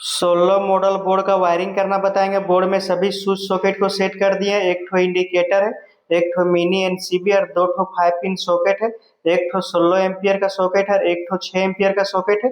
16 model board का wiring करना बताएंगे। बोर्ड में सभी स्विच सॉकेट को सेट कर दिए। एक ठो इंडिकेटर है, एक ठो मिनी एनसीबी और दो ठो 5 पिन सॉकेट है। एक ठो 16 एम्पियर का सॉकेट है, एक ठो 6 एम्पियर का सॉकेट है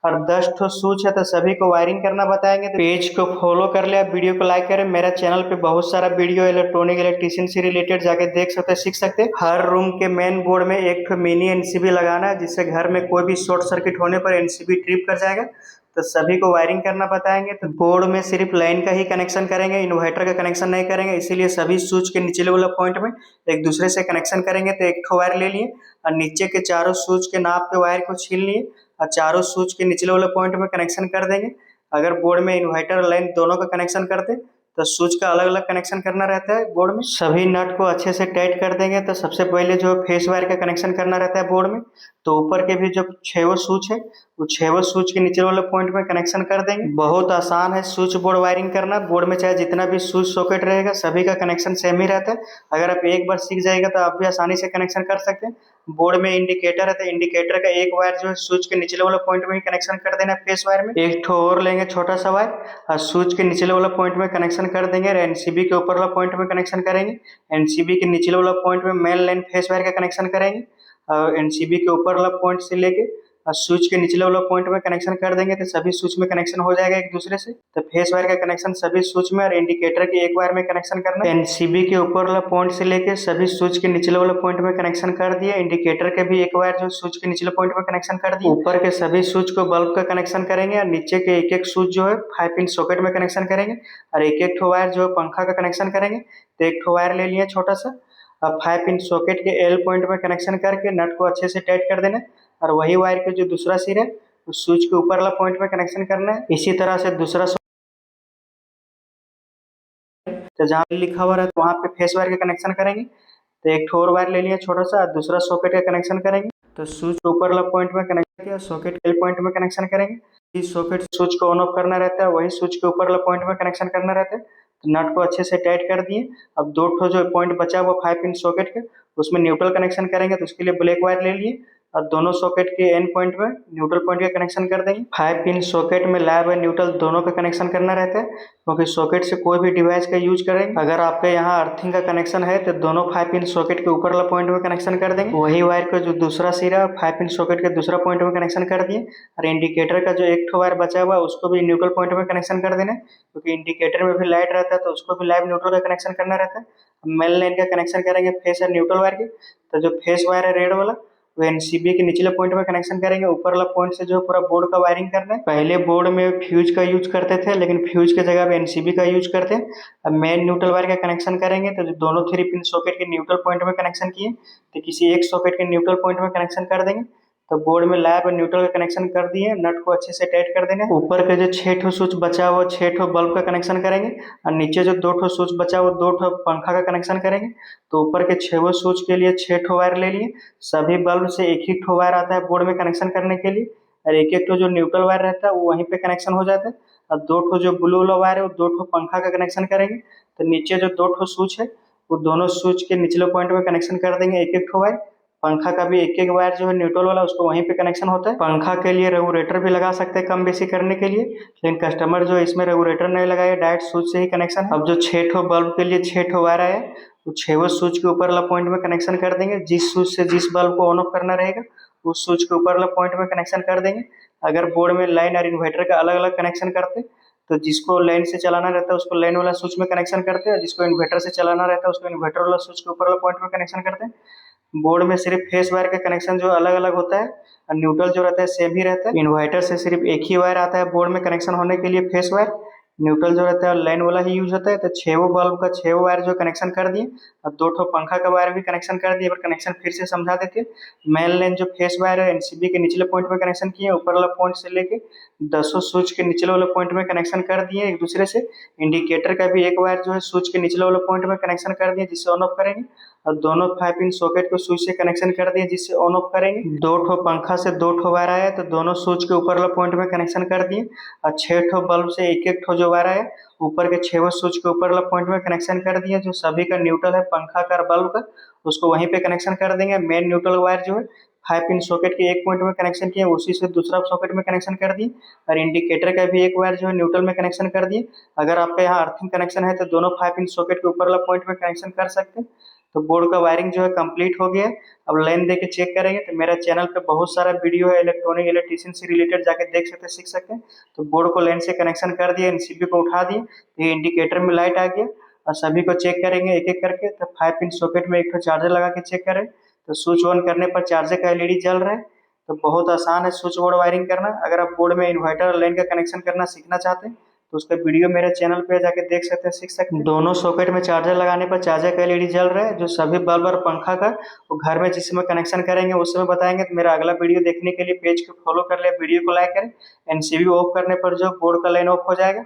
और 10 ठो स्विच है। तो सभी को वायरिंग करना बताएंगे। तो पेज को फॉलो कर ले, वीडियो को लाइक करें। मेरा चैनल पे बहुत सारा वीडियो इलेक्ट्रॉनिक इलेक्ट्रिशियन से रिलेटेड जाके देख सकते हैं, सीख सकते हैं। हर रूम के मेन बोर्ड में एक ठो मिनी एनसीबी लगाना है, जिससे घर में कोई भी शॉर्ट सर्किट होने पर एनसीबी ट्रिप कर जाएगा। तो सभी को वायरिंग करना बताएंगे। तो बोर्ड में सिर्फ लाइन का ही कनेक्शन करेंगे, इन्वर्टर का कनेक्शन नहीं करेंगे। इसीलिए सभी स्विच के निचले वाला पॉइंट में एक दूसरे से कनेक्शन करेंगे। तो एक ठो वायर ले लिए और नीचे के चारों स्विच के नाप पे वायर को छीन लिए और चारों स्विच के निचले वाले पॉइंट में कनेक्शन कर देंगे। अगर बोर्ड में इन्वर्टर और लाइन दोनों का कनेक्शन करते तो स्विच का अलग अलग कनेक्शन करना रहता है। बोर्ड में सभी नट को अच्छे से टाइट कर देंगे। तो सबसे पहले जो फेस वायर का कनेक्शन करना रहता है बोर्ड में, तो ऊपर के भी जो 6 स्विच है वो 6 स्विच के नीचे वाले पॉइंट में कनेक्शन कर देंगे। बहुत आसान है स्विच बोर्ड वायरिंग करना। बोर्ड में चाहे जितना भी स्विच सॉकेट रहेगा सभी का कनेक्शन सेम ही रहता है। अगर आप एक बार सीख जाएगा तो आप भी आसानी से कनेक्शन कर सकते हैं। बोर्ड में इंडिकेटर है, तो इंडिकेटर का एक वायर जो है स्विच के निचले वाले पॉइंट में ही कनेक्शन कर देना है फेस वायर में। एक ठो और लेंगे छोटा सा वायर और स्विच के निचले वाला पॉइंट में कनेक्शन कर देंगे और एनसीबी के ऊपर वाला पॉइंट में कनेक्शन करेंगे। एनसीबी के निचले वाला पॉइंट में मेन लाइन फेस वायर का कनेक्शन करेंगे और एनसीबी के ऊपर वाला पॉइंट से लेके और स्विच के निचले वाला पॉइंट में कनेक्शन कर देंगे। तो सभी स्विच में कनेक्शन हो जाएगा एक दूसरे से। तो फेस वायर का कनेक्शन सभी स्विच में और इंडिकेटर के एक वायर में कनेक्शन करना है। एनसीबी के ऊपर वाला पॉइंट से लेके सभी स्विच के निचले वाले पॉइंट में कनेक्शन कर दिए। इंडिकेटर के भी एक वायर जो स्विच के निचले पॉइंट में कनेक्शन कर दिए। ऊपर के सभी स्विच को बल्ब का कनेक्शन करेंगे और नीचे के एक एक स्विच जो है 5 पिन सॉकेट में कनेक्शन करेंगे और एक एक ठो वायर जो है पंखा का कनेक्शन करेंगे। तो एक ठो वायर ले लिए छोटा सा। अब 5 पिन सॉकेट के एल पॉइंट में कनेक्शन करके नट को अच्छे से टाइट कर देना और वही वायर के जो दूसरा सिर है उस स्विच के ऊपर वाला पॉइंट में कनेक्शन करना है। इसी तरह से दूसरा तो जहाँ लिखा हुआ है तो वहाँ पे फेस वायर का कनेक्शन करेंगे। तो एक ठोर वायर ले लिया छोटा सा, दूसरा सॉकेट का कनेक्शन करेंगे। तो स्विच के ऊपर वाला पॉइंट में कनेक्ट किया, सॉकेट एल पॉइंट में कनेक्शन करेंगे। इस सॉकेट स्विच को ऑन ऑफ करना रहता है, वही स्विच के ऊपर वाला पॉइंट में कनेक्शन करना रहता है। तो नट को अच्छे से टाइट कर दिए। अब दो ठो जो पॉइंट बचा हुआ 5 पिन सॉकेट के उसमें न्यूट्रल कनेक्शन करेंगे। तो उसके लिए ब्लैक वायर ले लिए और दोनों सॉकेट के एंड पॉइंट में न्यूट्रल पॉइंट का कनेक्शन कर देंगे। 5 पिन सॉकेट में लैब और न्यूट्रल दोनों का कनेक्शन करना रहता है, क्योंकि सॉकेट से कोई भी डिवाइस का यूज करेंगे। अगर आपके यहाँ अर्थिंग का कनेक्शन है तो दोनों 5 पिन सॉकेट के ऊपर वाला पॉइंट में कनेक्शन कर देंगे। वही वायर का जो दूसरा सिरा 5 पिन सॉकेट के दूसरा पॉइंट में कनेक्शन कर दिए और इंडिकेटर का जो एक ठो वायर बचा हुआ उसको भी न्यूट्रल पॉइंट में कनेक्शन कर देना है, क्योंकि इंडिकेटर में भी लाइट रहता है तो उसको भी लाइव न्यूट्रल का कनेक्शन करना रहता है। मेन लाइन का कनेक्शन करेंगे फेस और न्यूट्रल वायर के। तो जो फेस वायर है रेड वाला वो एनसीबी के निचले पॉइंट में कनेक्शन करेंगे। ऊपर वाला पॉइंट से जो पूरा बोर्ड का वायरिंग करना है। पहले बोर्ड में फ्यूज का यूज करते थे, लेकिन फ्यूज के जगह पे एनसीबी का यूज करते हैं। अब मेन न्यूट्रल वायर का कनेक्शन करेंगे। तो जो दोनों 3 पिन सॉकेट के न्यूट्रल पॉइंट में कनेक्शन किए तो किसी एक सॉकेट के न्यूट्रल पॉइंट में कनेक्शन कर देंगे। तो बोर्ड में लैब और न्यूट्रल का कनेक्शन कर दिए। नट को अच्छे से टाइट कर देना। ऊपर के जो 6 ठो स्विच बचा हुआ 6 ठो बल्ब का कनेक्शन करेंगे और नीचे जो 2 ठो स्विच बचा हुआ 2 ठो पंखा का कनेक्शन करेंगे। तो ऊपर के 6 स्विच के लिए 6 ठो वायर ले लिए। सभी बल्ब से एक ही ठो वायर आता है बोर्ड में कनेक्शन करने के लिए और एक एक ठो जो न्यूट्रल वायर रहता है वो वहीं पे कनेक्शन हो जाता है। और 2 ठो जो ब्लू वाला वायर है वो 2 ठो पंखा का कनेक्शन करेंगे। तो नीचे जो 2 ठो स्विच है वो दोनों स्विच के निचले पॉइंट में कनेक्शन कर देंगे एक एक ठो वायर। पंखा का भी एक एक वायर जो है न्यूट्रल वाला उसको वहीं पे कनेक्शन होता है। पंखा के लिए रेगुलेटर भी लगा सकते हैं कम बेसी करने के लिए, लेकिन कस्टमर जो इसमें रेगुलेटर नहीं लगाए, डायरेक्ट स्विच से ही कनेक्शन है। अब जो 6 ठो बल्ब के लिए 6 ठो वायर आया वो 6 स्विच के ऊपर वाला पॉइंट में कनेक्शन कर देंगे। जिस स्विच से जिस बल्ब को ऑन ऑफ करना रहेगा उस स्विच के ऊपर वाला पॉइंट में कनेक्शन कर देंगे। अगर बोर्ड में लाइन और इन्वर्टर का अलग अलग कनेक्शन करते तो जिसको लाइन से चलाना रहता है उसको लाइन वाला स्विच में कनेक्शन करते हैं, जिसको इन्वर्टर से चलाना रहता है उसको इन्वर्टर वाला स्विच के ऊपर वाला पॉइंट में कनेक्शन करते हैं। बोर्ड में सिर्फ फेस वायर का कनेक्शन जो अलग अलग होता है और न्यूट्रल जो रहता है सेम ही रहता है। इन्वर्टर से सिर्फ एक ही वायर आता है बोर्ड में कनेक्शन होने के लिए फेस वायर। न्यूट्रल जो रहता है लाइन वाला ही यूज होता है। तो 6 बल्ब का 6 वायर जो कनेक्शन कर दिए और 2 ठो पंखा का वायर भी कनेक्शन कर दिए। कनेक्शन फिर से समझा देते हैं। मेन लाइन जो फेस वायर है एनसीबी के निचले पॉइंट में कनेक्शन किए, ऊपर वाला पॉइंट से लेके 10 स्विच के निचले वाले पॉइंट में कनेक्शन कर दिए एक दूसरे से। इंडिकेटर का भी एक वायर जो है स्विच के निचले वाले पॉइंट में कनेक्शन कर दिए जिससे ऑन ऑफ करेंगे और दोनों 5 पिन सॉकेट को स्विच से कनेक्शन कर दिए जिससे ऑन ऑफ करेंगे। 2 ठो पंखा से 2 ठो वायर आया तो दोनों स्विच के ऊपर वाला पॉइंट में कनेक्शन कर दिए और 6 ठो बल्ब से एक एक ठो जो वायर आया ऊपर के 6 स्विच के ऊपर वाला पॉइंट में कनेक्शन कर दिए। जो सभी का न्यूट्रल है पंखा का और बल्ब का उसको वहीं पे कनेक्शन कर देंगे। मेन न्यूट्रल वायर जो है 5 पिन सॉकेट के एक पॉइंट में कनेक्शन किए, उसी से दूसरा सॉकेट में कनेक्शन कर दिए और इंडिकेटर का भी एक वायर जो है न्यूट्रल में कनेक्शन कर दिए। अगर आपका यहाँ अर्थिंग कनेक्शन है तो दोनों 5 पिन सॉकेट के ऊपर वाला पॉइंट में कनेक्शन कर सकते हैं। तो बोर्ड का वायरिंग जो है कंप्लीट हो गया है। अब लाइन दे के चेक करेंगे तो मेरा चैनल पे बहुत सारा वीडियो है इलेक्ट्रॉनिक इलेक्ट्रीशियन से रिलेटेड, जाके देख सकते हैं, सीख सकते हैं। तो बोर्ड को लाइन से कनेक्शन कर दिया, एनसीबी को उठा दिए, ये इंडिकेटर में लाइट आ गया और सभी को चेक करेंगे एक एक करके। तो 5 पिन सॉकेट में एक तो चार्जर लगा के चेक करें तो स्विच ऑन करने पर चार्जर का एलईडी जल रहा है। तो बहुत आसान है स्विच बोर्ड वायरिंग करना। अगर आप बोर्ड में इन्वर्टर और लाइन का कनेक्शन करना सीखना चाहते हैं तो उसका वीडियो मेरे चैनल पे जाके देख सकते हैं, सीख सकते हैं। दोनों सॉकेट में चार्जर लगाने पर चार्जर का एलईडी जल रहा है। जो सभी बल्ब और पंखा का वो घर में जिस समय कनेक्शन करेंगे उस समय बताएंगे। तो मेरा अगला वीडियो देखने के लिए पेज को फॉलो कर ले, वीडियो को लाइक करें। एनसीबी ऑफ करने पर जो बोर्ड का लाइन ऑफ हो जाएगा।